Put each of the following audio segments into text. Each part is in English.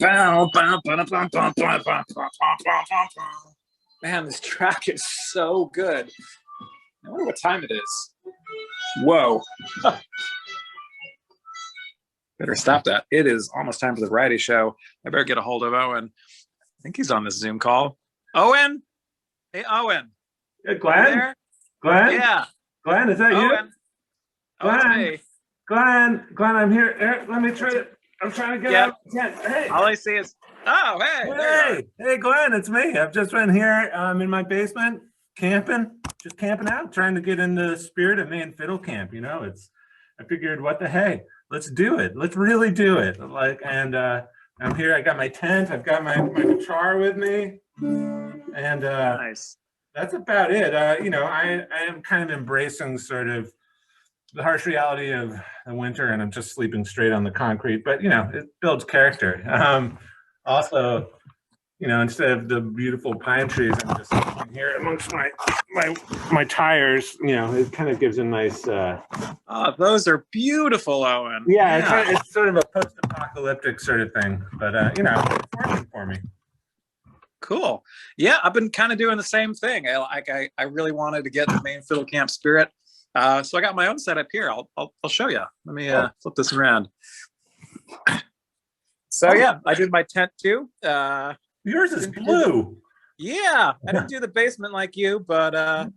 Man, this track is so good. I wonder what time it is. Whoa. Better stop that. It is almost time for the variety show. I better get a hold of Owen. I think he's on this Zoom call. Owen? Hey, Owen. Hey, Glenn? There? Glenn? Yeah. Glenn, is that Owen. you? Glenn. Glenn, I'm here. Here, let me try it. I'm trying to get out. Hey. All I see is, oh, hey. Hey, Glenn, it's me. I've just been here in my basement camping, just camping out, trying to get in the spirit of Man Fiddle Camp. You know, I figured, what the hey, let's do it. Let's really do it. I'm here. I got my tent. I've got my guitar with me, and Nice. That's about it. I am kind of embracing sort of the harsh reality of the winter, and I'm just sleeping straight on the concrete. But it builds character. Also, instead of the beautiful pine trees, I'm just sitting here amongst my tires. It kind of gives a nice. Oh, those are beautiful, Owen. Yeah. It's sort of a post-apocalyptic sort of thing, but it's working for me. Cool. Yeah, I've been kind of doing the same thing. I really wanted to get the main fiddle camp spirit. So I got my own setup here. I'll show you. Let me flip this around. So yeah, I did my tent too. Yours is blue. Yeah, I didn't do the basement like you, but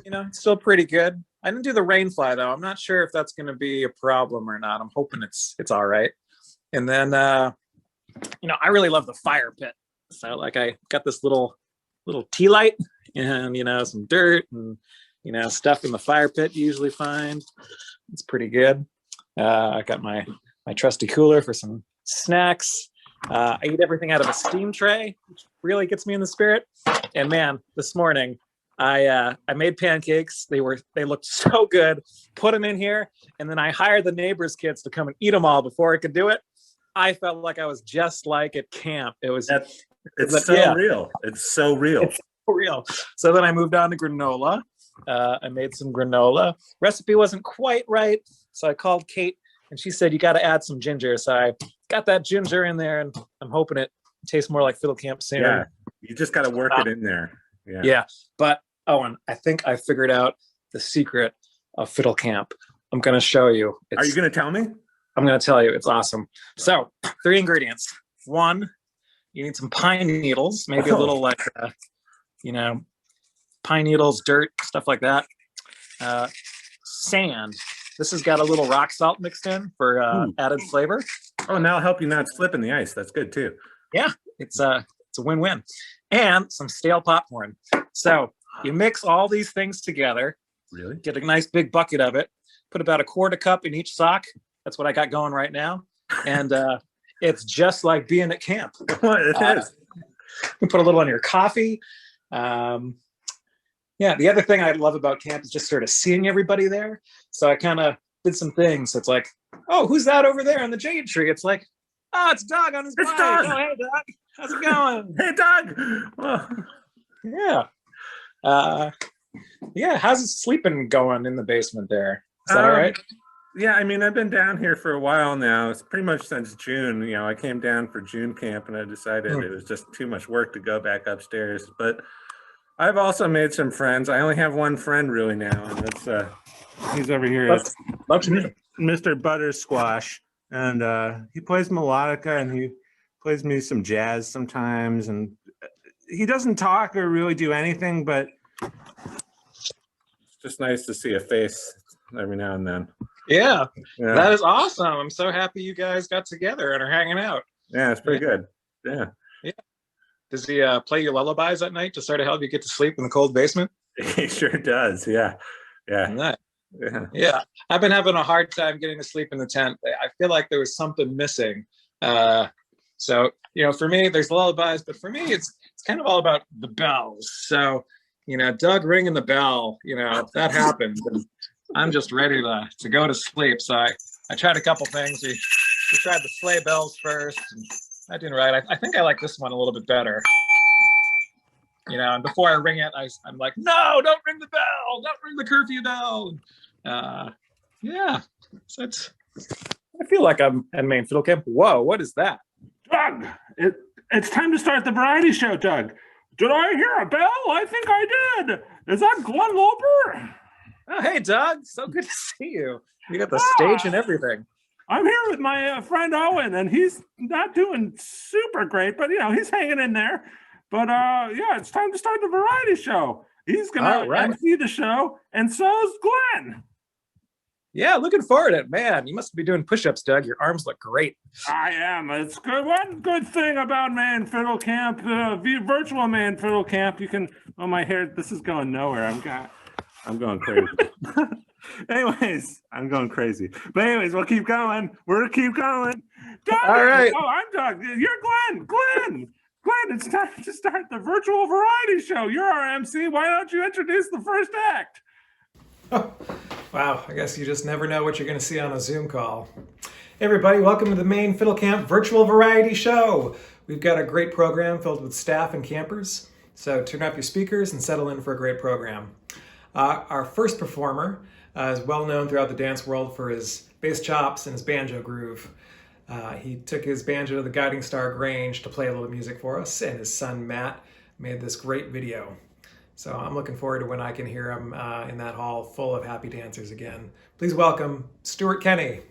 it's still pretty good. I didn't do the rainfly though. I'm not sure if that's going to be a problem or not. I'm hoping it's all right. And then I really love the fire pit. So I got this little tea light and some dirt and stuff in the fire pit you usually find. It's pretty good. I got my trusty cooler for some snacks. I eat everything out of a steam tray, which really gets me in the spirit. And man, this morning I made pancakes. They looked so good. Put them in here, and then I hired the neighbors' kids to come and eat them all before I could do it. I felt like I was just like at camp. It was. It's so real. It's so real. It's so real. So then I moved on to granola. I made some granola. Recipe wasn't quite right, so I called Kate, and she said, you got to add some ginger. So I got that ginger in there, and I'm hoping it tastes more like Fiddle Camp soon. Yeah, you just got to work it in there. Yeah. But Owen, I think I figured out the secret of Fiddle Camp. I'm going to show you. Are you going to tell me? I'm going to tell you. It's awesome. So 3 ingredients. 1, you need some pine needles, maybe a little pine needles, dirt, stuff like that. Sand. This has got a little rock salt mixed in for added flavor. Oh, and that'll help you not slip in the ice. That's good too. Yeah, it's a win-win. And some stale popcorn. So you mix all these things together. Really? Get a nice big bucket of it. Put about 1/4 cup in each sock. That's what I got going right now. And it's just like being at camp. It is. You put a little on your coffee. The other thing I love about camp is just sort of seeing everybody there. So I kind of did some things. It's like, oh, who's that over there on the jade tree? It's like, oh, it's Doug on his bike. Doug. Oh, hey, Doug. How's it going? Hey, Doug. Oh. Yeah. How's it sleeping going in the basement there? Is that all right? Yeah, I mean, I've been down here for a while now. It's pretty much since June. I came down for June camp, and I decided it was just too much work to go back upstairs. But I've also made some friends. I only have one friend really now, and that's he's over here. It's Mr. Buttersquash, and he plays melodica, and he plays me some jazz sometimes. And he doesn't talk or really do anything, but it's just nice to see a face every now and then. Yeah, that is awesome. I'm so happy you guys got together and are hanging out. Yeah, it's pretty good. Yeah. Does he play your lullabies at night to sort of help you get to sleep in the cold basement? He sure does. Yeah. I've been having a hard time getting to sleep in the tent. I feel like there was something missing. So for me, there's lullabies, but for me, it's kind of all about the bells. So Doug ringing the bell, that happens, and I'm just ready to go to sleep. So I tried a couple things. We tried the sleigh bells first. And that didn't right. I think I like this one a little bit better. And before I ring it, I'm like, no, don't ring the bell. Don't ring the curfew bell. So I feel like I'm at Maine Fiddle Camp. Whoa, what is that? Doug, it's time to start the variety show, Doug. Did I hear a bell? I think I did. Is that Glenn Loper? Oh, hey, Doug. So good to see you. You got the stage and everything. I'm here with my friend Owen, and he's not doing super great, but he's hanging in there. But yeah, it's time to start the variety show. He's gonna MC the show, and so is Glenn. Yeah, looking forward to it, man. You must be doing push-ups, Doug. Your arms look great. I am. It's good. One good thing about Man Fiddle Camp, virtual Man Fiddle Camp, you can. Oh, my hair. This is going nowhere. I'm going crazy. Anyways, I'm going crazy. But anyways, we'll keep going. We'll keep going. Doug, all right. Oh, I'm Doug. You're Glenn. Glenn, it's time to start the virtual variety show. You're our MC. Why don't you introduce the first act? Oh, wow, I guess you just never know what you're going to see on a Zoom call. Hey everybody, welcome to the Maine Fiddle Camp Virtual Variety Show. We've got a great program filled with staff and campers, so turn up your speakers and settle in for a great program. Our first performer is well known throughout the dance world for his bass chops and his banjo groove. He took his banjo to the Guiding Star Grange to play a little music for us, and his son Matt made this great video. So I'm looking forward to when I can hear him in that hall full of happy dancers again. Please welcome Stuart Kennedy.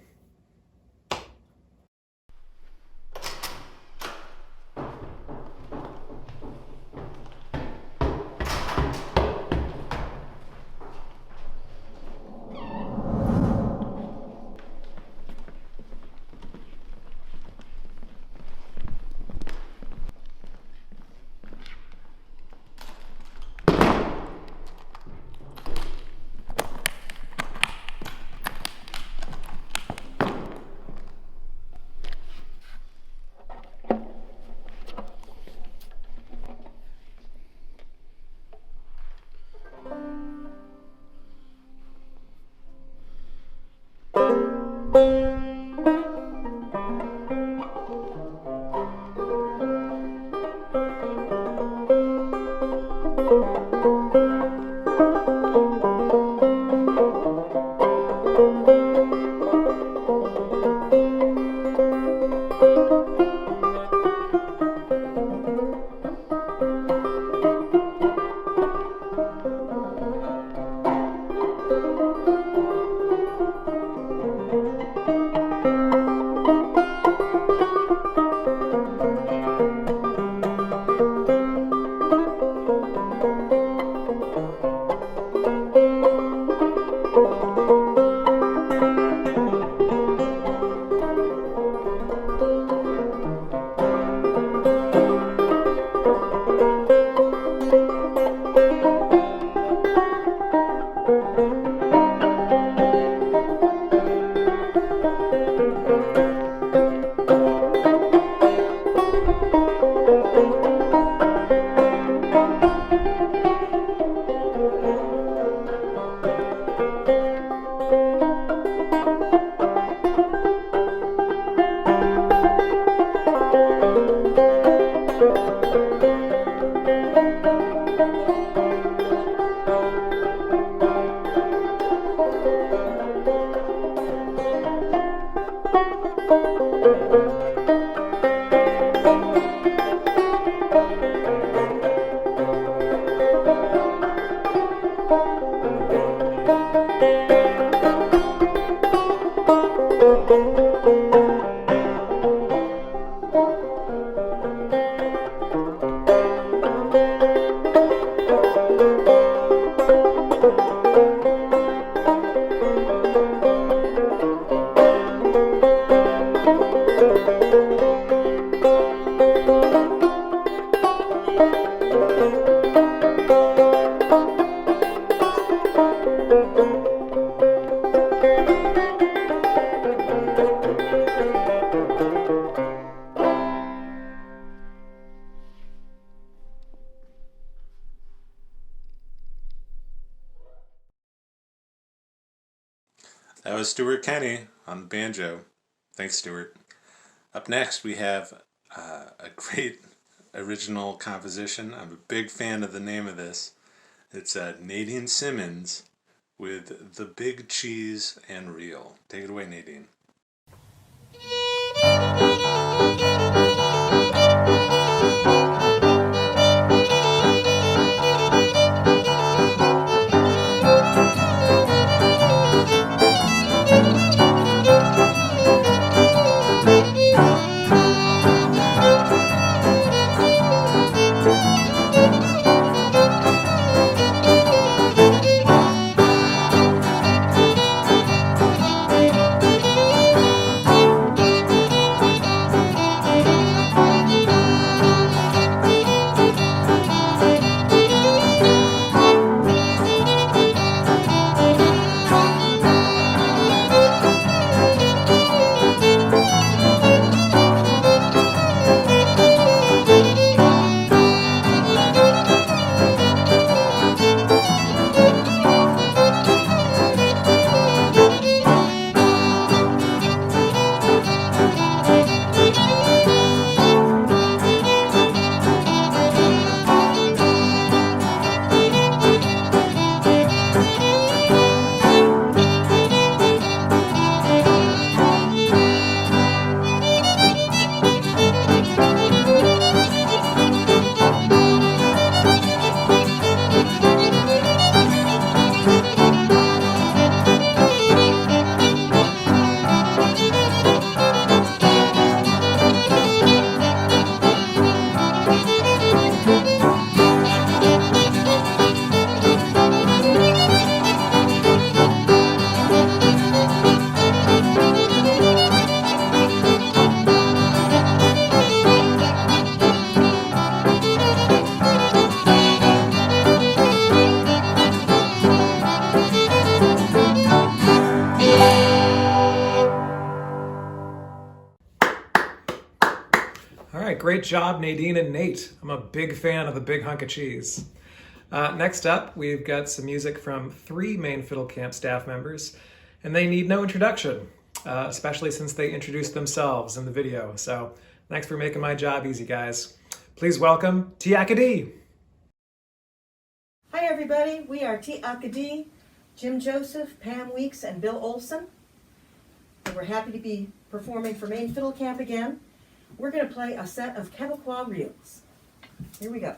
That was Stuart Kennedy on the banjo. Thanks, Stuart. Up next, we have a great original composition. I'm a big fan of the name of this. It's Nadine Simmons with The Big Cheese and Reel. Take it away, Nadine. All right, great job, Nadine and Nate. I'm a big fan of the big hunk of cheese. Next up, we've got some music from 3 Maine Fiddle Camp staff members, and they need no introduction, especially since they introduced themselves in the video. So thanks for making my job easy, guys. Please welcome T. Akadi. Hi everybody, we are T. Akadi, Jim Joseph, Pam Weeks, and Bill Olson. And we're happy to be performing for Maine Fiddle Camp again. We're going to play a set of Quebecois reels. Here we go.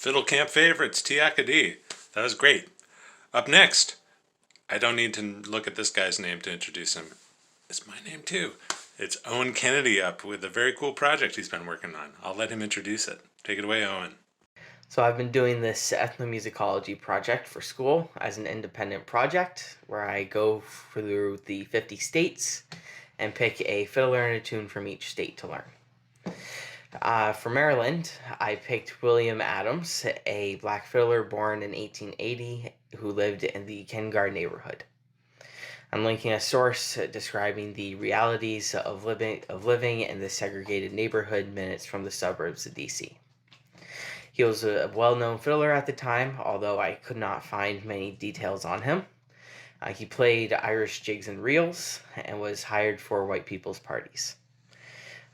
Fiddle Camp Favorites, Tiakadi. That was great. Up next, I don't need to look at this guy's name to introduce him. It's my name too. It's Owen Kennedy up with a very cool project he's been working on. I'll let him introduce it. Take it away, Owen. So I've been doing this ethnomusicology project for school as an independent project where I go through the 50 states and pick a fiddler and a tune from each state to learn. For Maryland, I picked William Adams, a black fiddler born in 1880 who lived in the Kengar neighborhood. I'm linking a source describing the realities of living in this segregated neighborhood minutes from the suburbs of DC. He was a well-known fiddler at the time, although I could not find many details on him. He played Irish jigs and reels and was hired for white people's parties.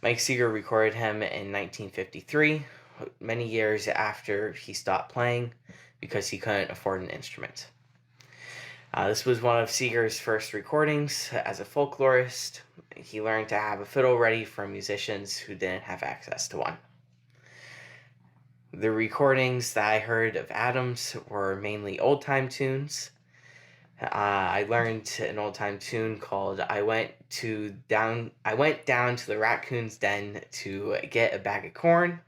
Mike Seeger recorded him in 1953, many years after he stopped playing because he couldn't afford an instrument. This was one of Seeger's first recordings as a folklorist. He learned to have a fiddle ready for musicians who didn't have access to one. The recordings that I heard of Adams were mainly old-time tunes. I learned an old-time tune called I went down to the raccoon's den to get a bag of corn.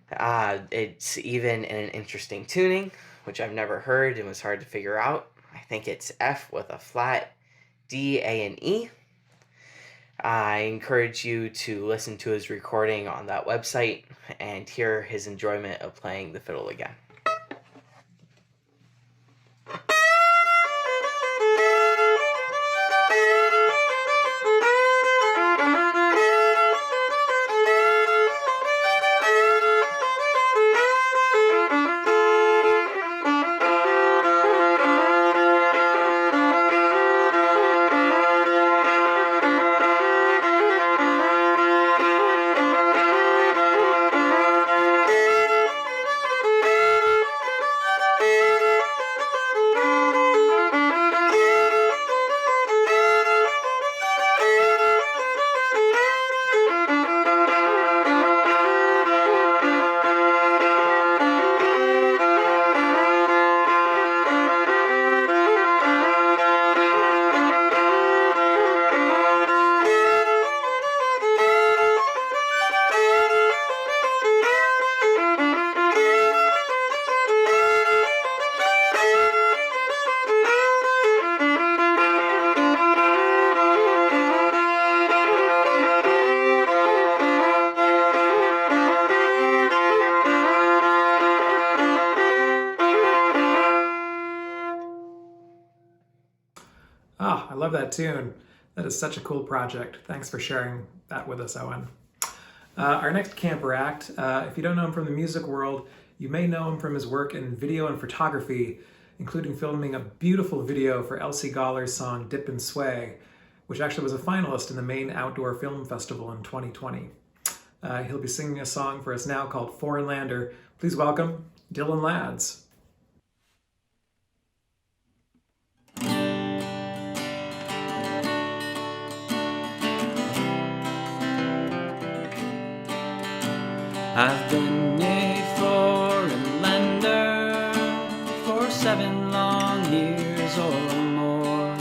It's even in an interesting tuning, which I've never heard and was hard to figure out. I think it's F with a flat D, A, and E. I encourage you to listen to his recording on that website and hear his enjoyment of playing the fiddle again. Ah, I love that tune. That is such a cool project. Thanks for sharing that with us, Owen. Our next camper act, if you don't know him from the music world, you may know him from his work in video and photography, including filming a beautiful video for Elsie Goller's song Dip and Sway, which actually was a finalist in the Maine Outdoor Film Festival in 2020. He'll be singing a song for us now called Foreign Lander. Please welcome Dylan Lads. I've been a foreign lander for 7 long years or more,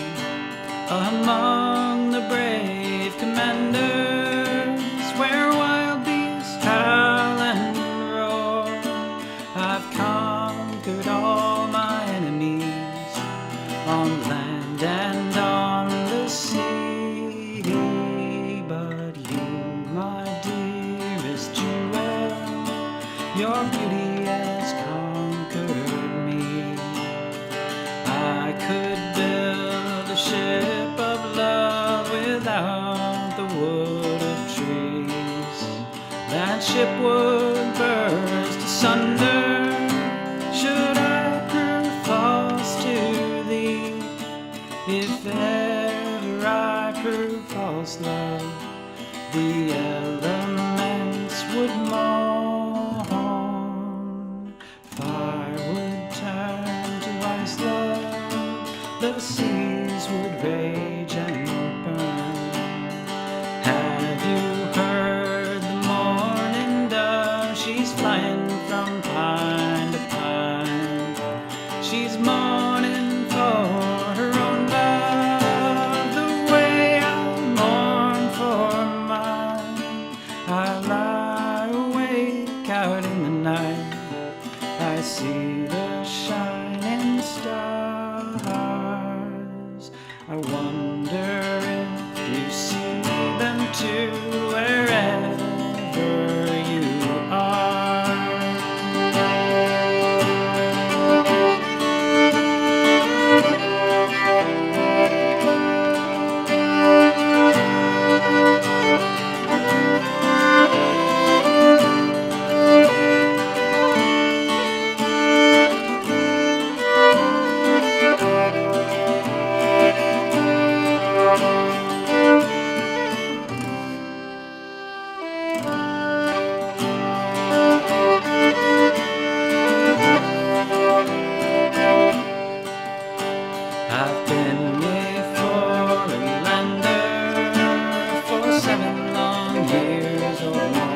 among the brave commanders where wild beasts howl and roar. I've conquered all my enemies on land and on the sea, but you, my dearest jewel, your beauty has conquered me. I could build a ship of love without the wood of trees. That ship would burst asunder should I prove false to thee. If ever I prove false, love, the elements would mourn. Fire would turn to ice, love, the seas would rage and burn. Have you heard the morning dove? She's flying from pine to pine. She's mourning for her own love, the way I mourn for mine. I lie awake out in the night. I see the shining stars. I wonder if you see them too, wherever you are. I've been a foreign lander for 7 long years or more.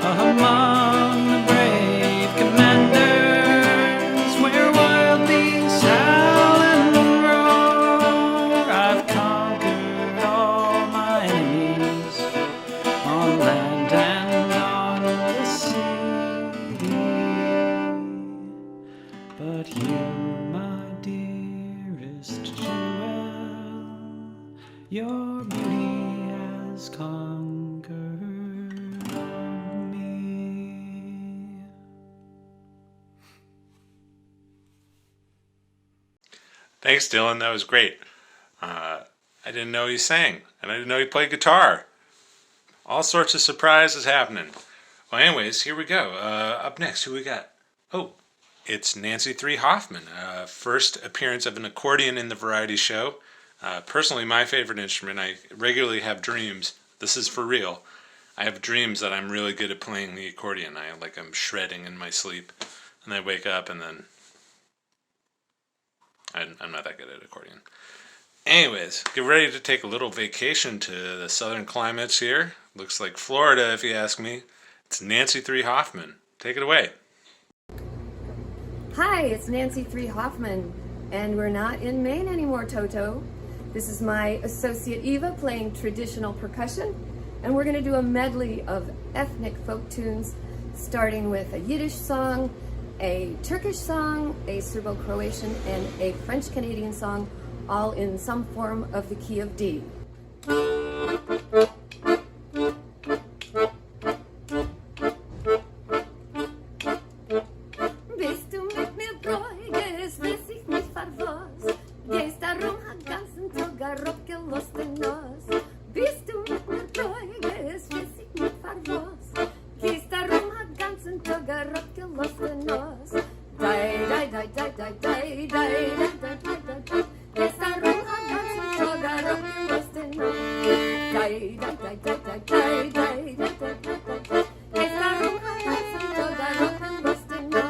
Among the brave commanders, where wild beasts howl and roar, I've conquered all my enemies on land and on the sea. But you, my dearest Jewel, your beauty has conquered me. Thanks, Dylan. That was great. I didn't know he sang, and I didn't know he played guitar. All sorts of surprises happening. Well, anyways, here we go. Up next, who we got? Oh, it's Nancy 3 Hoffman. First appearance of an accordion in the variety show. Personally, my favorite instrument. I regularly have dreams. This is for real. I have dreams that I'm really good at playing the accordion. I'm shredding in my sleep, and I wake up and then I'm not that good at accordion. Anyways, get ready to take a little vacation to the southern climates here. Looks like Florida, if you ask me. It's Nancy 3 Hoffman. Take it away. Hi, it's Nancy 3 Hoffman, and we're not in Maine anymore, Toto. This is my associate Eva playing traditional percussion, and we're going to do a medley of ethnic folk tunes, starting with a Yiddish song, a Turkish song, a Serbo-Croatian, and a French-Canadian song, all in some form of the key of D. Bist du mit mir bräugest, weiß ich nicht vor was. Gehst darum den ganzen Tag herabgelost in Nas. Bist du mit mir bräugest, weiß ich nicht vor was. Gehst darum den ganzen Tag herabgelost in Nas. Dai, dai, dai, dai, dai, dai, dai, dai, dai, dai, dai. Gehst darum den ganzen Tag herabgelost in Nas. Dai, dai, dai, dai, dai, dai, dai, dai, dai, dai, dai. Gehst darum den ganzen Tag herabgelost in Nas.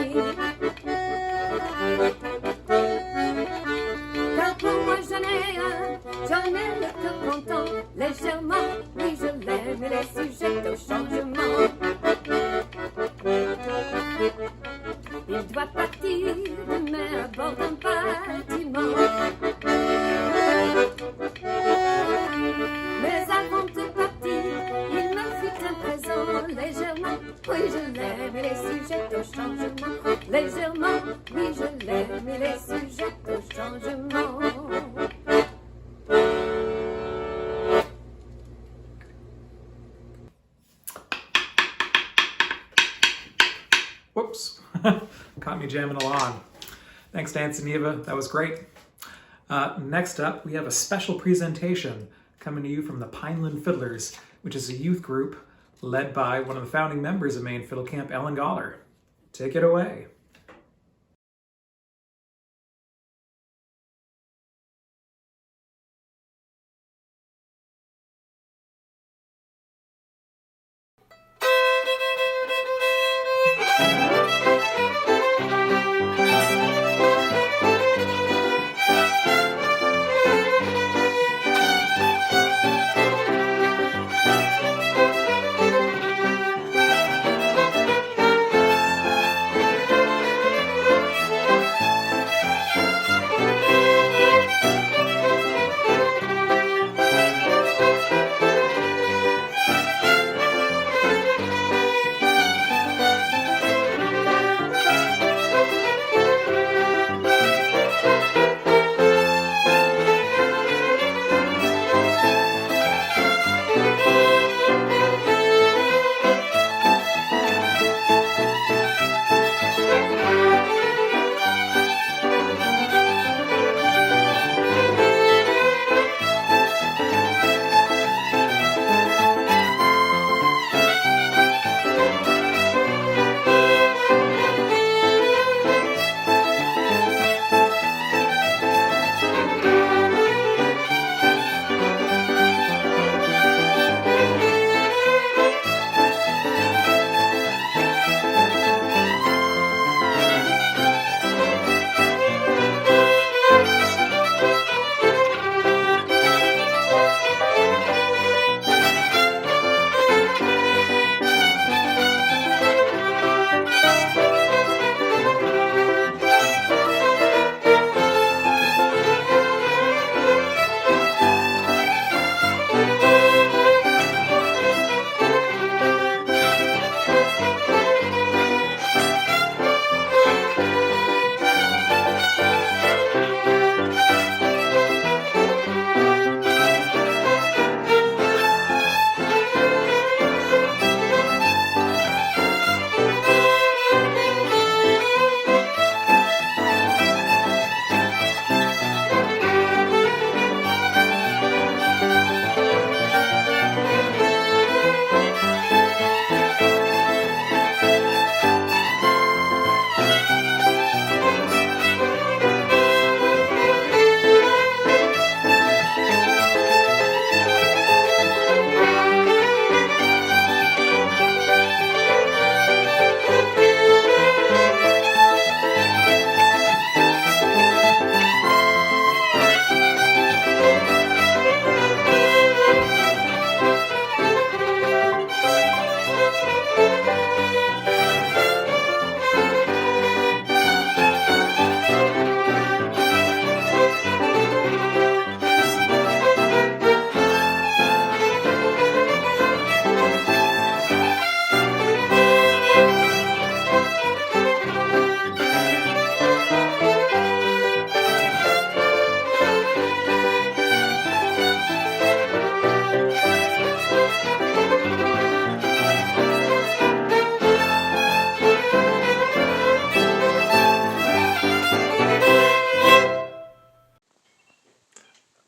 nuit. Car pour moi j'en ai le cœur content, légèrement, oui je l'aime, il est sujet au changement. Il doit partir demain à bord d'un bâtiment. Mais avant de partir, il me fit un présent légèrement, oui je l'aime, il est sujet au changement. Légèrement, oui je l'aime, il est sujet au changement. Whoops. Caught me jamming along. Thanks, Nancy and Eva. That was great. Next up, we have a special presentation coming to you from the Pineland Fiddlers, which is a youth group led by one of the founding members of Maine Fiddle Camp, Ellen Goller. Take it away.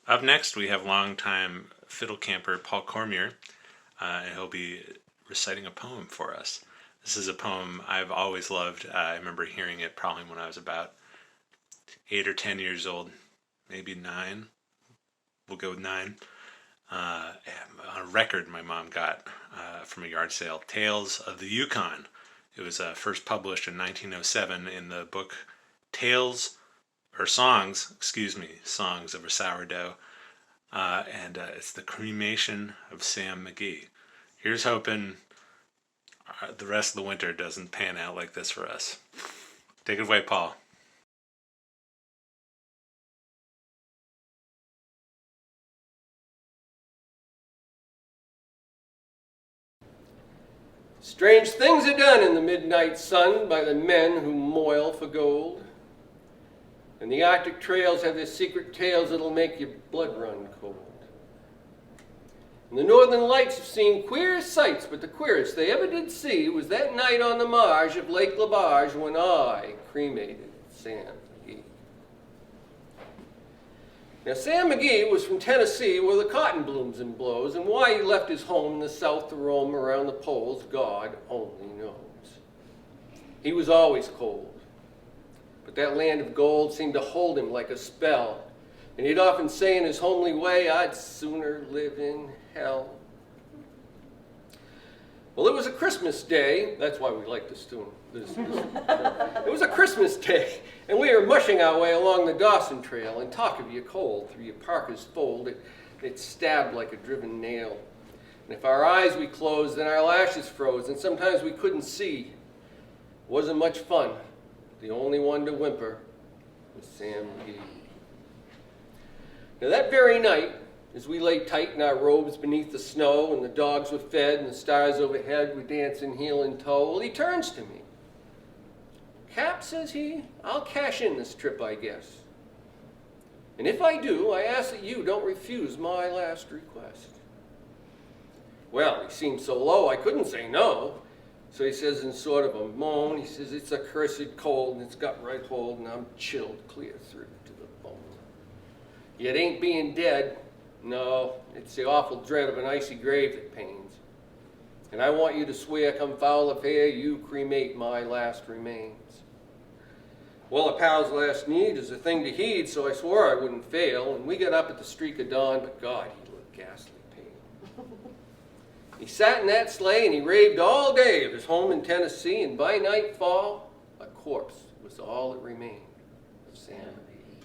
Up next, we have longtime fiddle camper Paul Cormier, and he'll be reciting a poem for us. This is a poem I've always loved. I remember hearing it probably when I was about 8 or 10 years old, maybe 9. We'll go with 9. On a record my mom got from a yard sale, Tales of the Yukon. It was first published in 1907 in the book Songs of a Sourdough. And it's The Cremation of Sam McGee. Here's hoping the rest of the winter doesn't pan out like this for us. Take it away, Paul. Strange things are done in the midnight sun by the men who moil for gold. And the Arctic trails have their secret tales that'll make your blood run cold. And the Northern Lights have seen queer sights, but the queerest they ever did see was that night on the marge of Lake Labarge when I cremated Sam McGee. Now, Sam McGee was from Tennessee, where the cotton blooms and blows, and why he left his home in the South to roam around the poles, God only knows. He was always cold, but that land of gold seemed to hold him like a spell, and he'd often say in his homely way, I'd sooner live in hell. Well, it was a Christmas day. That's why we like this tune. It was a Christmas day, and we were mushing our way along the Dawson Trail, and talk of you cold through your parka's fold, it stabbed like a driven nail. And if our eyes we closed, then our lashes froze, and sometimes we couldn't see. It wasn't much fun. The only one to whimper was Sam McGee. Now that very night, as we lay tight in our robes beneath the snow, and the dogs were fed, and the stars overhead were dancing heel and toe, well, he turns to me. Cap, says he, I'll cash in this trip, I guess. And if I do, I ask that you don't refuse my last request. Well, he seemed so low, I couldn't say no. So he says in sort of a moan, he says, it's a cursed cold, and it's got right hold, and I'm chilled clear through to the bone. Yet ain't being dead. No, it's the awful dread of an icy grave that pains. And I want you to swear, come foul affair, you cremate my last remains. Well, a pal's last need is a thing to heed, so I swore I wouldn't fail, and we got up at the streak of dawn, but God, he looked ghastly pale. He sat in that sleigh and he raved all day of his home in Tennessee, and by nightfall, a corpse was all that remained of Sam McGee.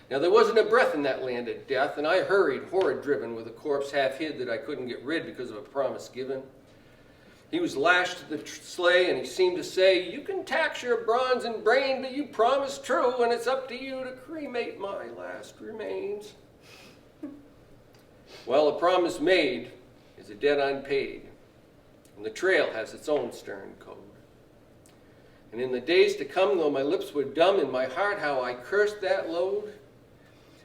Now, there wasn't a breath in that land of death, and I hurried, horror-driven, with a corpse half hid that I couldn't get rid because of a promise given. He was lashed to the sleigh, and he seemed to say, you can tax your bronze and brain, but you promised true, and it's up to you to cremate my last remains. Well, a promise made is a debt unpaid, and the trail has its own stern code. And in the days to come, though my lips were dumb, in my heart how I cursed that load.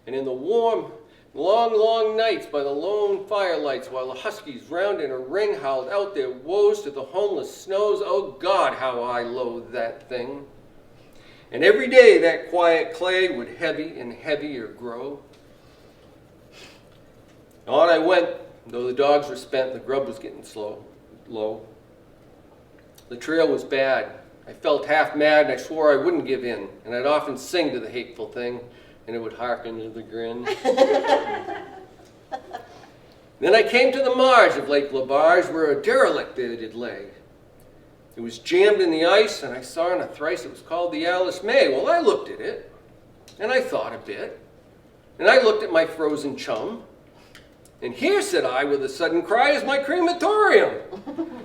And in the warm, long, long nights by the lone firelights, while the huskies round in a ring howled out their woes to the homeless snows, oh God, how I loathed that thing. And every day that quiet clay would heavy and heavier grow. On I went, though the dogs were spent, the grub was getting low. The trail was bad. I felt half mad, and I swore I wouldn't give in. And I'd often sing to the hateful thing, and it would hearken to the grin. Then I came to the marge of Lake Labarge, where a derelict there did lay. It was jammed in the ice, and I saw in a thrice it was called the Alice May. Well, I looked at it, and I thought a bit, and I looked at my frozen chum. And here, said I, with a sudden cry, is my crematorium.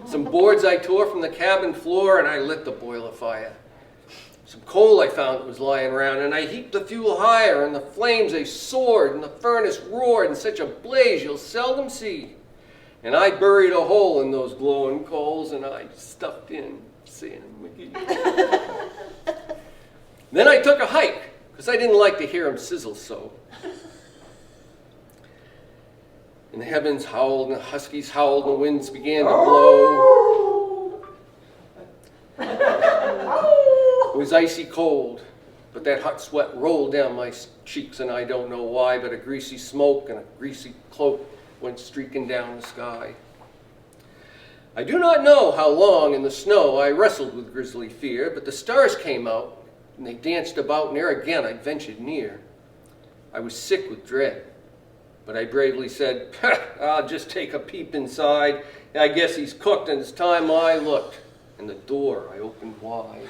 Some boards I tore from the cabin floor, and I lit the boiler fire. Some coal I found that was lying around, and I heaped the fuel higher, and the flames they soared, and the furnace roared in such a blaze you'll seldom see. And I buried a hole in those glowing coals, and I stuffed in Sam McGee. Then I took a hike, because I didn't like to hear him sizzle so. And the heavens howled, and the huskies howled, and the winds began to blow. It was icy cold, but that hot sweat rolled down my cheeks, and I don't know why, but a greasy smoke and a greasy cloak went streaking down the sky. I do not know how long in the snow I wrestled with grisly fear, but the stars came out, and they danced about, and there again I ventured near. I was sick with dread. But I bravely said, I'll just take a peep inside. I guess he's cooked, and it's time I looked. And the door I opened wide.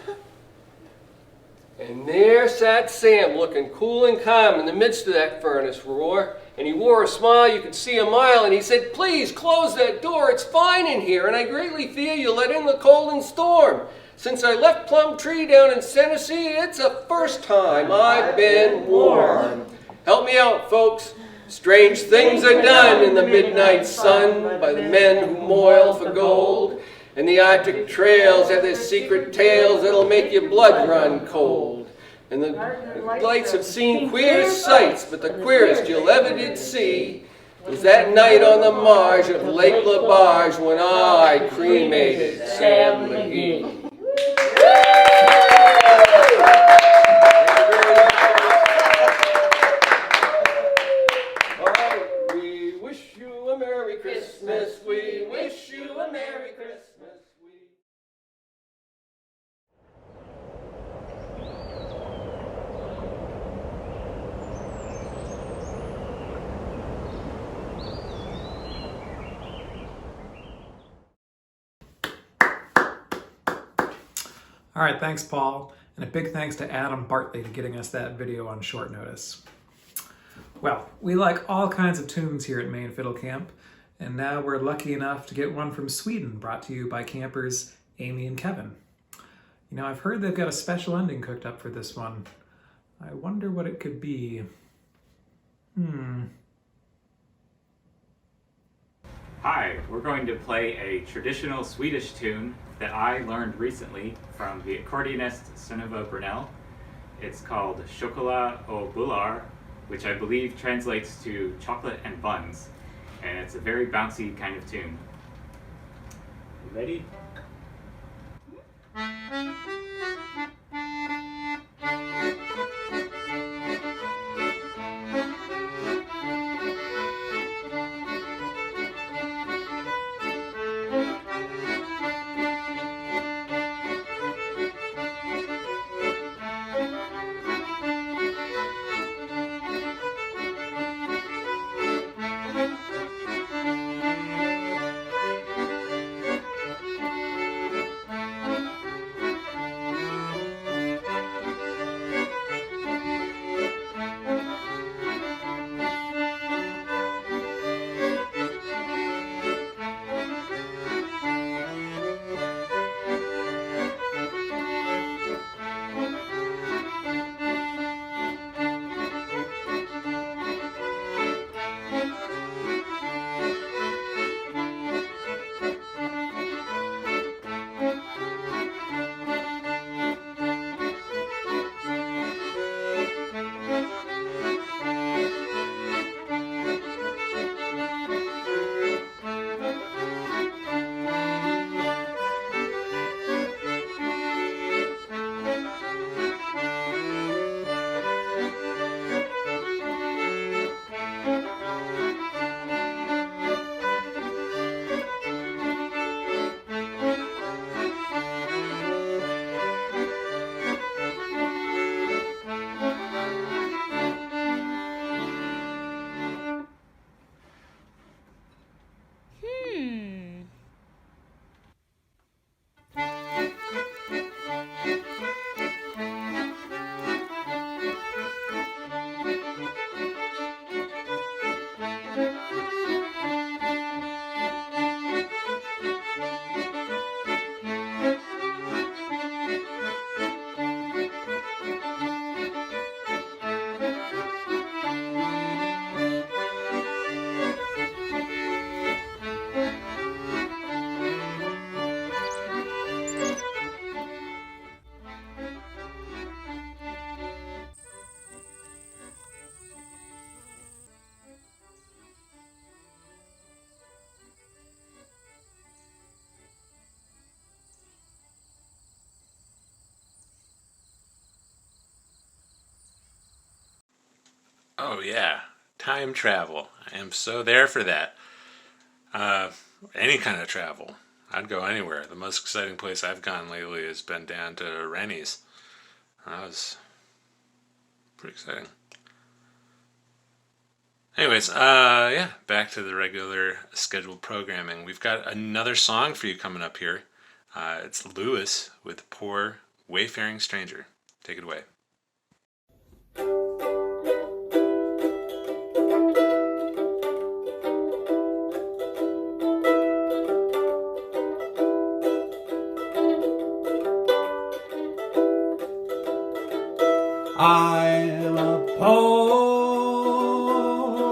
And there sat Sam, looking cool and calm in the midst of that furnace roar. And he wore a smile you could see a mile, and he said, please close that door, it's fine in here, and I greatly fear you'll let in the cold and storm. Since I left Plum Tree down in Tennessee, it's the first time I've been warm. Help me out, folks. Strange things are done in the midnight sun by the men who moil for gold. And the Arctic trails have their secret tales that'll make your blood run cold. And the lights have seen queer sights, but the queerest you'll ever did see was that night on the marge of Lake LaBarge when I cremated Sam McGee. All right, we wish you a Merry Christmas. We wish you a Merry Christmas. All right, thanks, Paul. And a big thanks to Adam Bartley for getting us that video on short notice. Well, we like all kinds of tunes here at Maine Fiddle Camp, and now we're lucky enough to get one from Sweden brought to you by campers Amy and Kevin. You know, I've heard they've got a special ending cooked up for this one. I wonder what it could be. Hi, we're going to play a traditional Swedish tune that I learned recently from the accordionist Sunniva Brunell. It's called Chocolat och bullar, which I believe translates to chocolate and buns. And it's a very bouncy kind of tune. You ready? Oh yeah, time travel. I am so there for that. Any kind of travel. I'd go anywhere. The most exciting place I've gone lately has been down to Rennie's. That was pretty exciting. Anyways, yeah, back to the regular scheduled programming. We've got another song for you coming up here. It's Lewis with Poor Wayfaring Stranger. Take it away. I'm a poor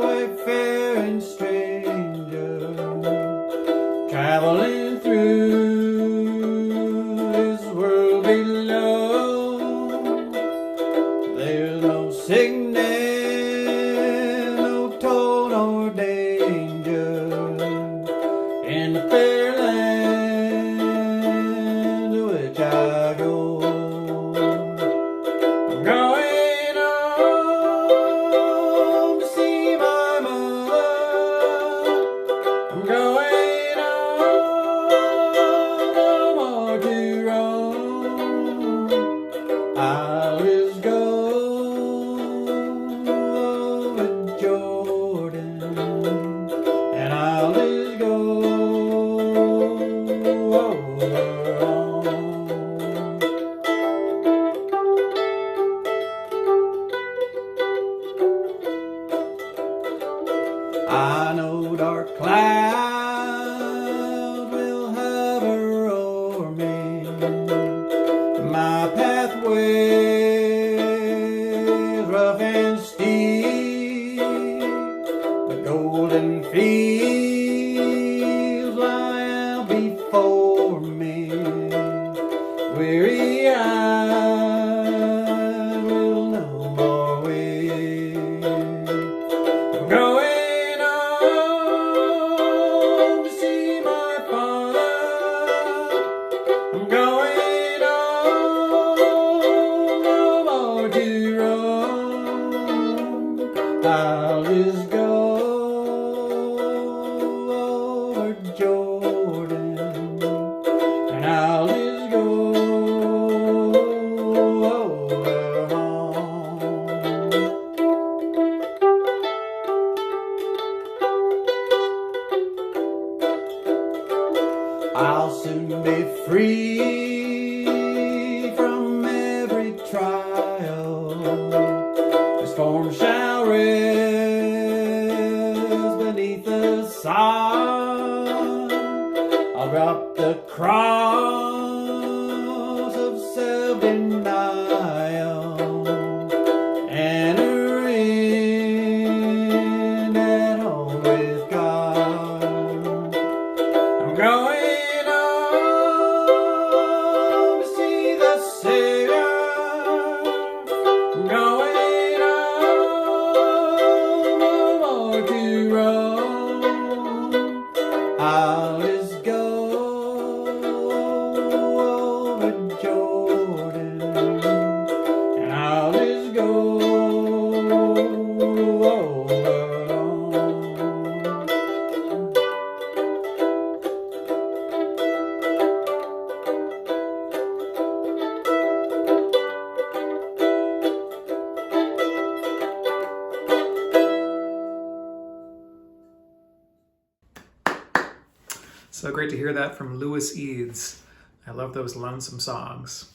wayfaring stranger, traveling through this world below. There's no sickness, no toll nor danger in the fair land to which I go. I'm going home to see my mother. I'm going home, no more to roam. I'll just go over Jordan, and I'll just go over home. I know dark clouds will hover over me. My pathway is rough and steep. The golden fields lie out before me. Weary eyes will no more wait. I'm going home to see my father. I'm going home, no more to roam. I'll just go over Jordan, and I'll just go over home. I'll soon be free from every trial. The storm shall rest beneath the sun. I'll drop the cross of self-denial, enter in at home with God. I'm going home to see the Savior. I'm going home, no more to roam. I'll just go over Jordan, and I'll just go over home. So great to hear that from Lewis Eads. I love those lonesome songs.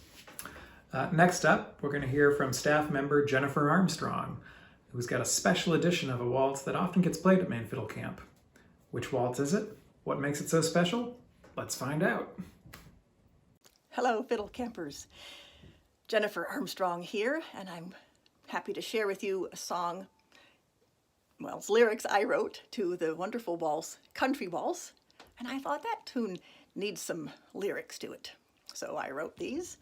Next up, we're going to hear from staff member Jennifer Armstrong, who's got a special edition of a waltz that often gets played at Maine Fiddle Camp. Which waltz is it? What makes it so special? Let's find out. Hello, fiddle campers. Jennifer Armstrong here, and I'm happy to share with you a song, well, it's lyrics I wrote to the wonderful waltz, Country Waltz, and I thought that tune needs some lyrics to it. So I wrote these,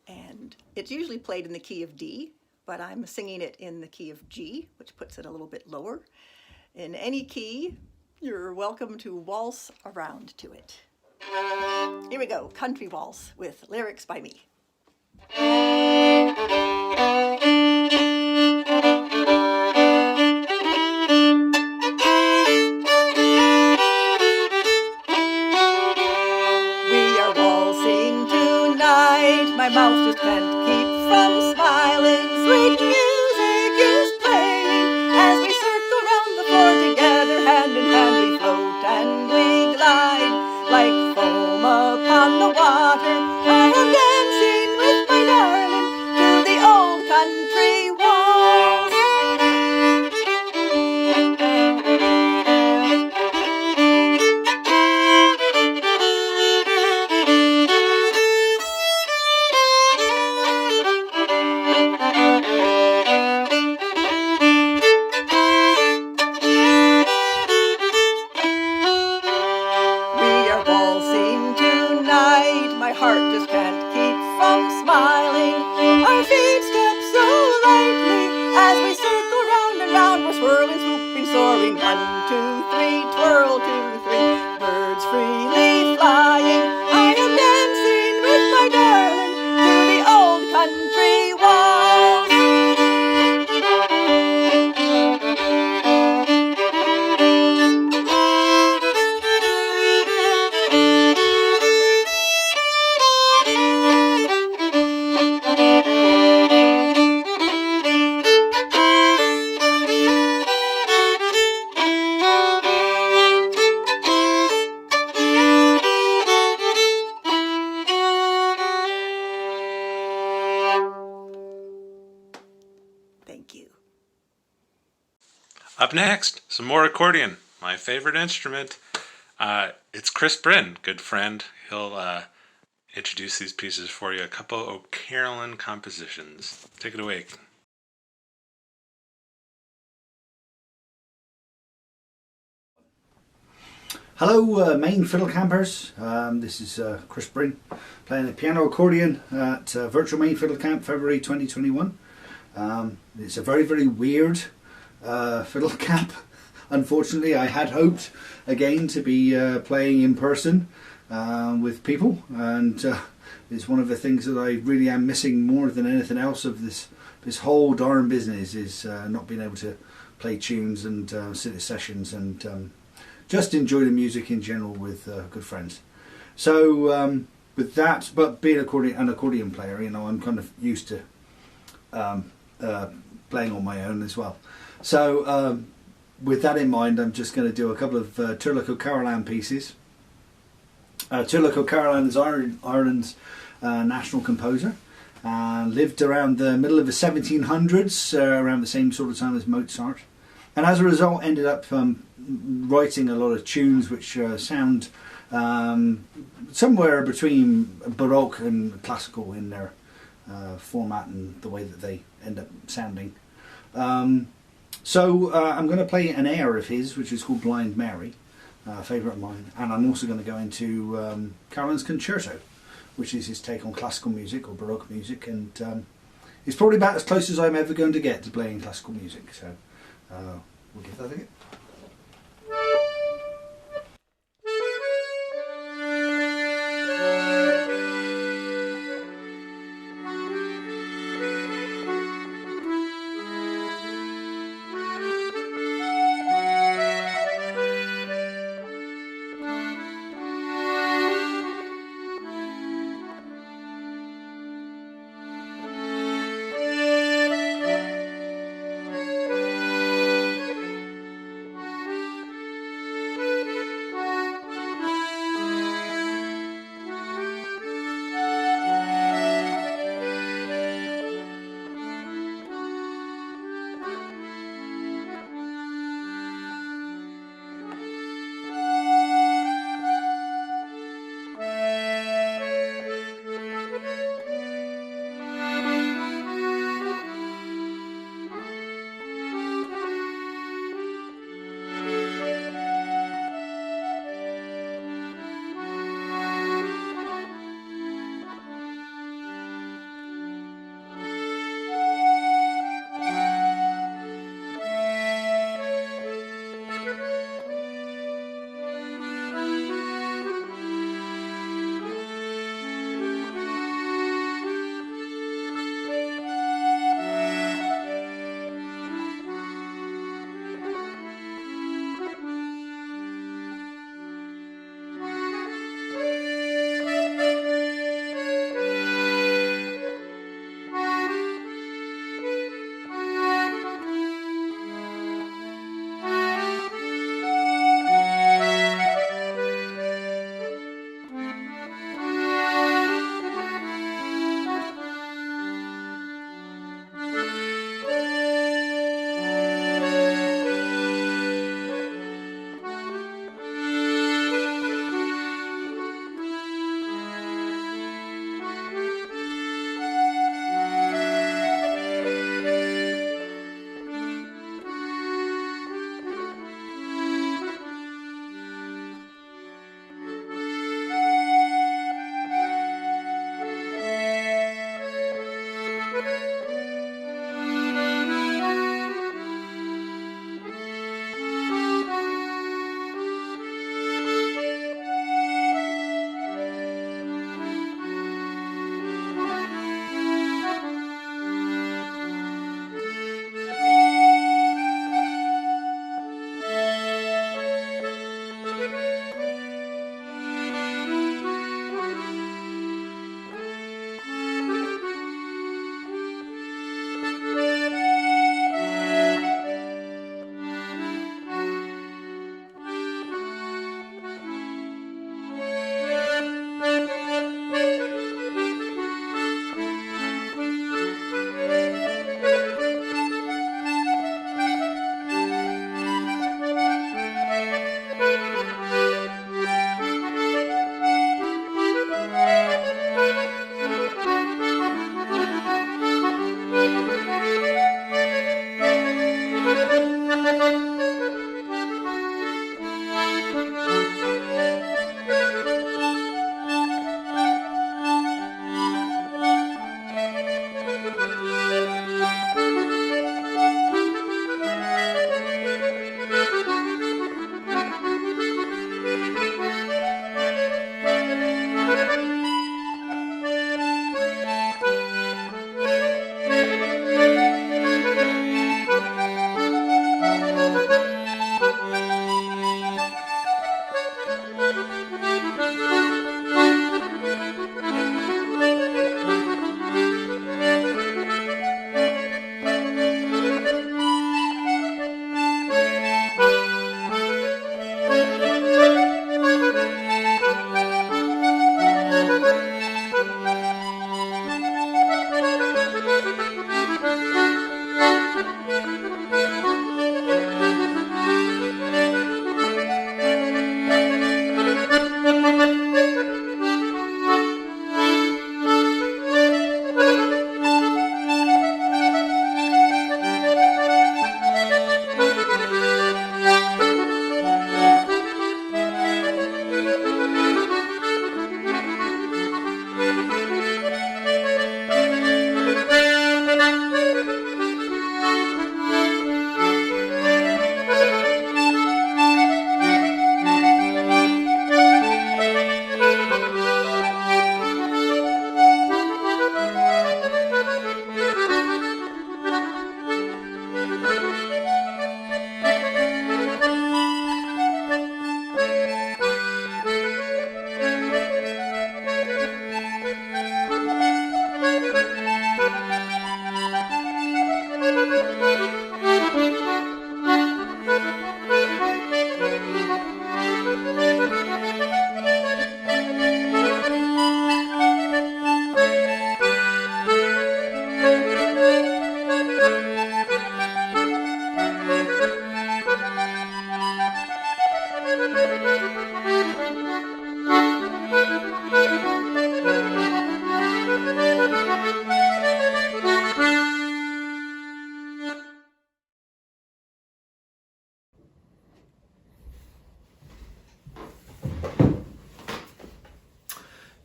and it's usually played in the key of D, but I'm singing it in the key of G, which puts it a little bit lower. In any key, you're welcome to waltz around to it. Here we go, Country Waltz with lyrics by me. My mouth just can't keep from smiling. Sweet music is playing as we circle round the floor heart just can't keep from smiling. Our feet step so lightly as we circle round and round. We're swirling, swooping, soaring. 1, 2, 3, twirl, 2, 3. Birds freely flying. I am dancing with my darling through the old country walls. Thank you. Up next, some more accordion, my favorite instrument. It's Chris Bryn, good friend. He'll introduce these pieces for you. A couple O'Carolan compositions. Take it away. Hello, Maine Fiddle Campers. This is Chris Bryn playing the piano accordion at Virtual Maine Fiddle Camp, February 2021. It's a very, very weird fiddle camp. Unfortunately, I had hoped again to be playing in person with people, and it's one of the things that I really am missing more than anything else of this whole darn business, is not being able to play tunes and sit at sessions and just enjoy the music in general with good friends. So with that, but being an accordion player, you know, I'm kind of used to playing on my own as well. So with that in mind, I'm just going to do a couple of Turlough O'Carolan pieces. Turlough O'Carolan is Ireland's national composer, lived around the middle of the 1700s, around the same sort of time as Mozart, and as a result ended up writing a lot of tunes which sound somewhere between Baroque and classical in their format and the way that they end up sounding. So I'm going to play an air of his which is called Blind Mary, a favourite of mine, and I'm also going to go into Carolan's Concerto, which is his take on classical music or Baroque music, and it's probably about as close as I'm ever going to get to playing classical music, so we'll give that a go.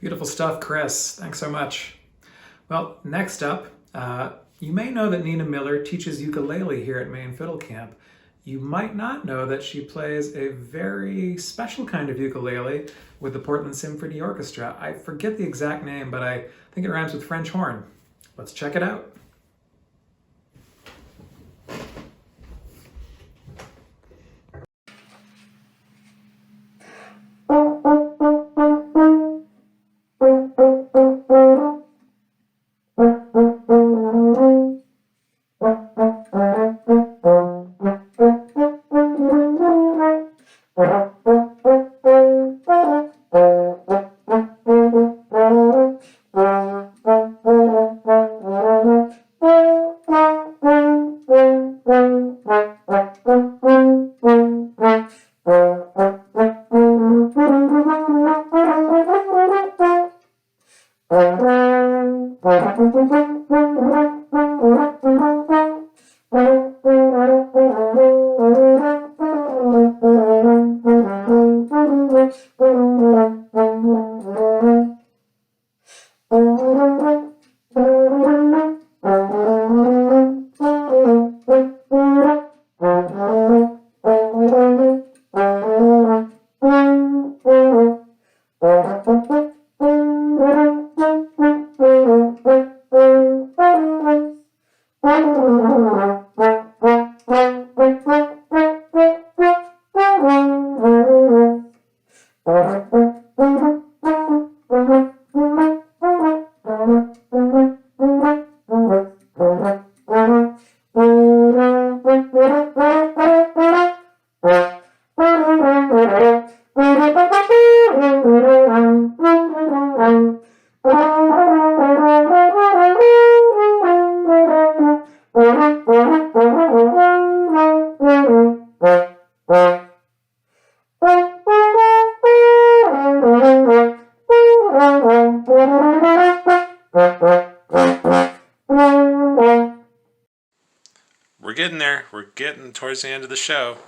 Beautiful stuff, Chris. Thanks so much. Well, next up, you may know that Nina Miller teaches ukulele here at Maine Fiddle Camp. You might not know that she plays a very special kind of ukulele with the Portland Symphony Orchestra. I forget the exact name, but I think it rhymes with French horn. Let's check it out. We're getting there. We're getting towards the end of the show.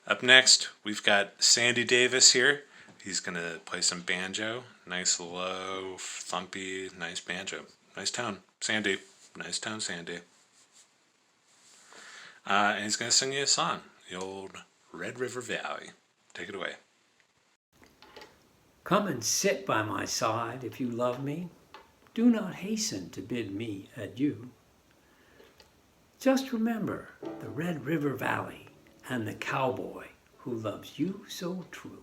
Up next, we've got Sandy Davis here. He's going to play some banjo. Nice, low, thumpy, nice banjo. Nice tone, Sandy. Nice tone, Sandy. And he's going to sing you a song, the old Red River Valley. Take it away. Come and sit by my side if you love me. Do not hasten to bid me adieu. Just remember the Red River Valley and the cowboy who loves you so true.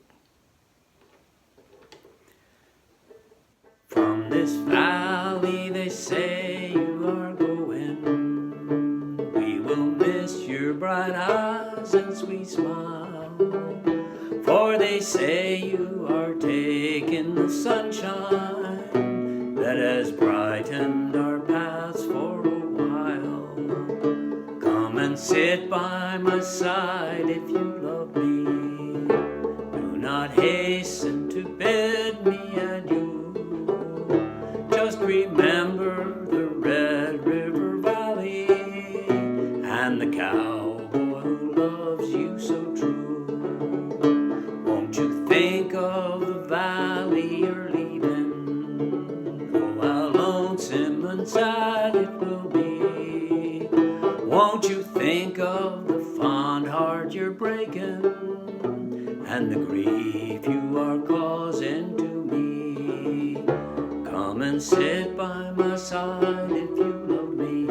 From this valley they say you are going. We will miss your bright eyes and sweet smile. For they say you are taking the sunshine that has brightened our paths for a while. Come and sit by my side if you love me. Do not hasten to bid me adieu. Just remember the Red River Valley and the cowboy who loves you so true. Won't you think of the valley you're leaving? Oh, how lonesome and sad it will be. Won't you think of the fond heart you're breaking and the grief you are causing to me? Come and sit by my side if you love me.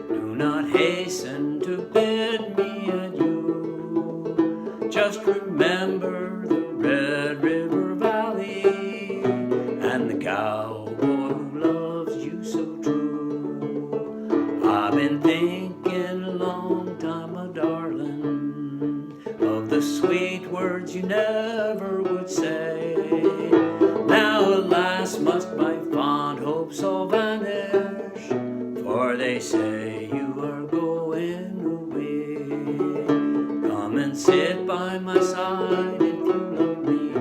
Do not hasten to bid me adieu. Just remember the Red River Valley and the cowboy who loves you so true. I've been thinking a long time, my darling, of the sweet words you never would say. Now alas must my fond hopes all vanish, for they say you are going away. Come and sit by my side if you love me.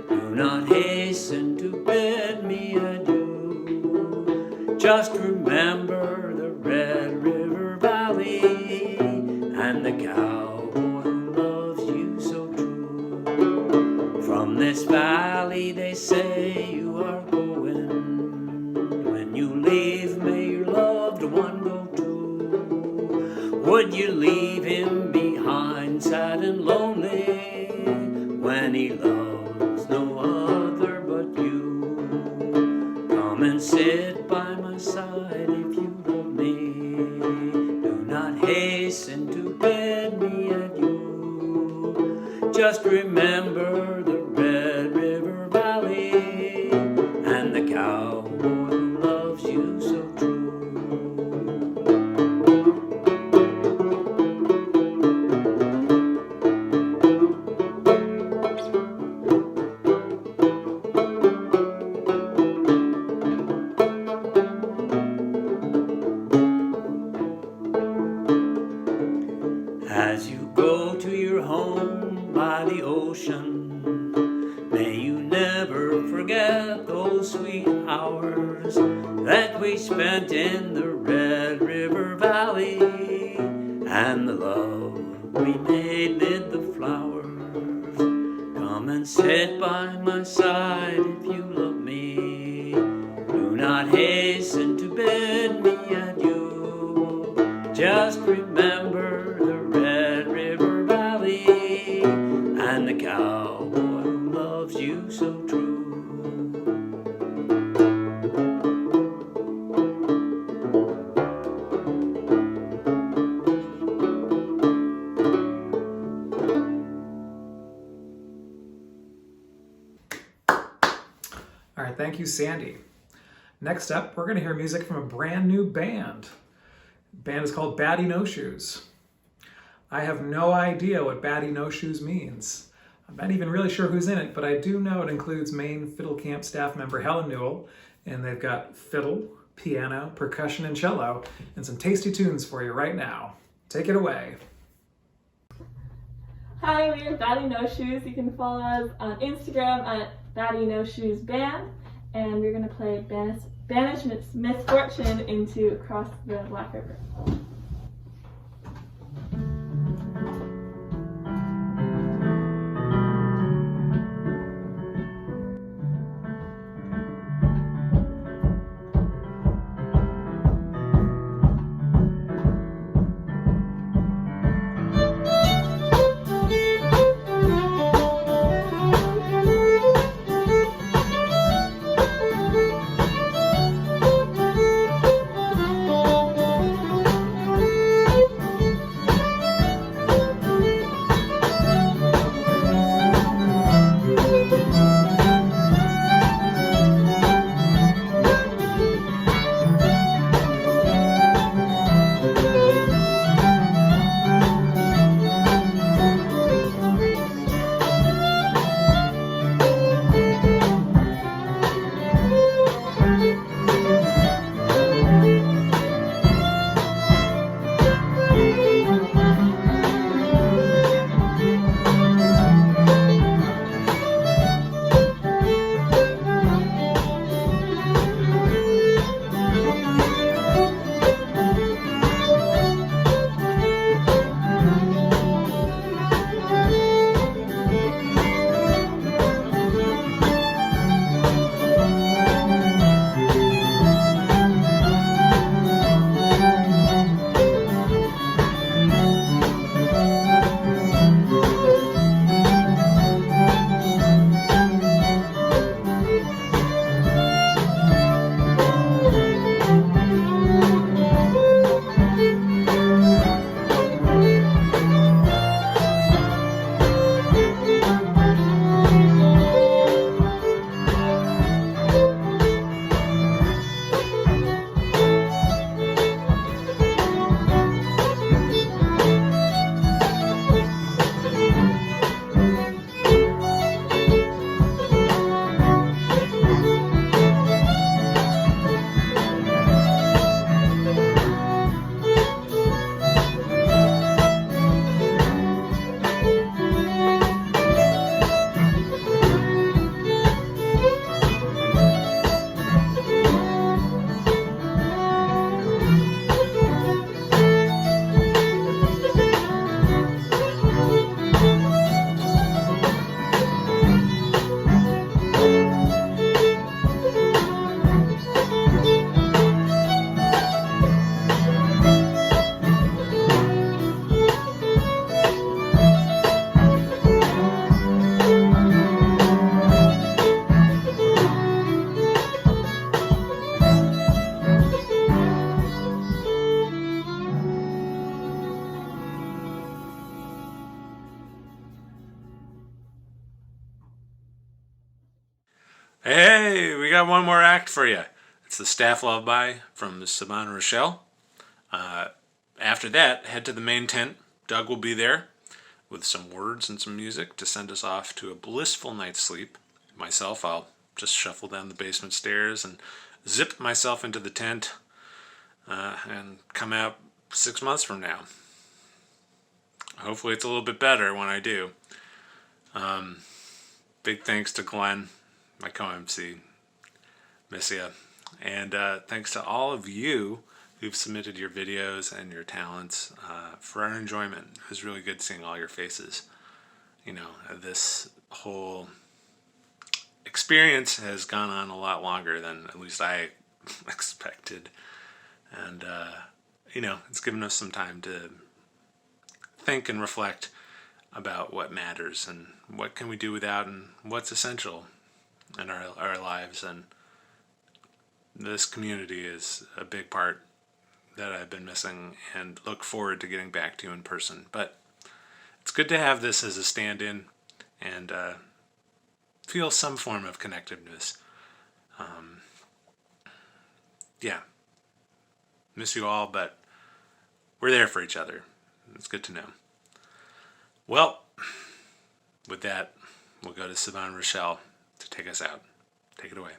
Do not hasten to bid me adieu. Just remember the Red River Valley and the cowboy who loves you so true. From this valley they say you are going. When you leave, may your loved one go too. Would you leave him behind, sad and lonely, when he loves no other but you? Come and sit by my side if you love me. Do not hasten to bid me adieu. Just remember the Red River Valley and the cowboy who loves you so true. As you go to your home by the ocean, may you never forget those sweet hours that we spent in the Red River Valley, and the love we made mid the flowers. Come and sit by my side if you love me. Do not hasten to bid me adieu. Just remember the Red River Valley and the cowboy who loves you so true. All right, thank you, Sandy. Next up, we're going to hear music from a brand new band. The band is called Batty No Shoes. I have no idea what Batty No Shoes means. I'm not even really sure who's in it, but I do know it includes Maine Fiddle Camp staff member Helen Newell, and they've got fiddle, piano, percussion, and cello, and some tasty tunes for you right now. Take it away. Hi, we are Batty No Shoes. You can follow us on Instagram at Batty No Shoes Band, and we're going to play Banish Misfortune into Across the Black River. Hey, we got one more act for you. It's the Staff Lullaby from Saban Rochelle. After that, head to the main tent. Doug will be there with some words and some music to send us off to a blissful night's sleep. Myself, I'll just shuffle down the basement stairs and zip myself into the tent and come out 6 months from now. Hopefully it's a little bit better when I do. Big thanks to Glenn, my co-MC. Miss ya. And thanks to all of you who've submitted your videos and your talents for our enjoyment. It was really good seeing all your faces. You know, this whole experience has gone on a lot longer than at least I expected. And, you know, it's given us some time to think and reflect about what matters and what can we do without and what's essential in our lives. And this community is a big part that I've been missing and look forward to getting back to in person. But it's good to have this as a stand-in and feel some form of connectiveness. Yeah. Miss you all, but we're there for each other. It's good to know. Well, with that, we'll go to Saban Rochelle to take us out. Take it away.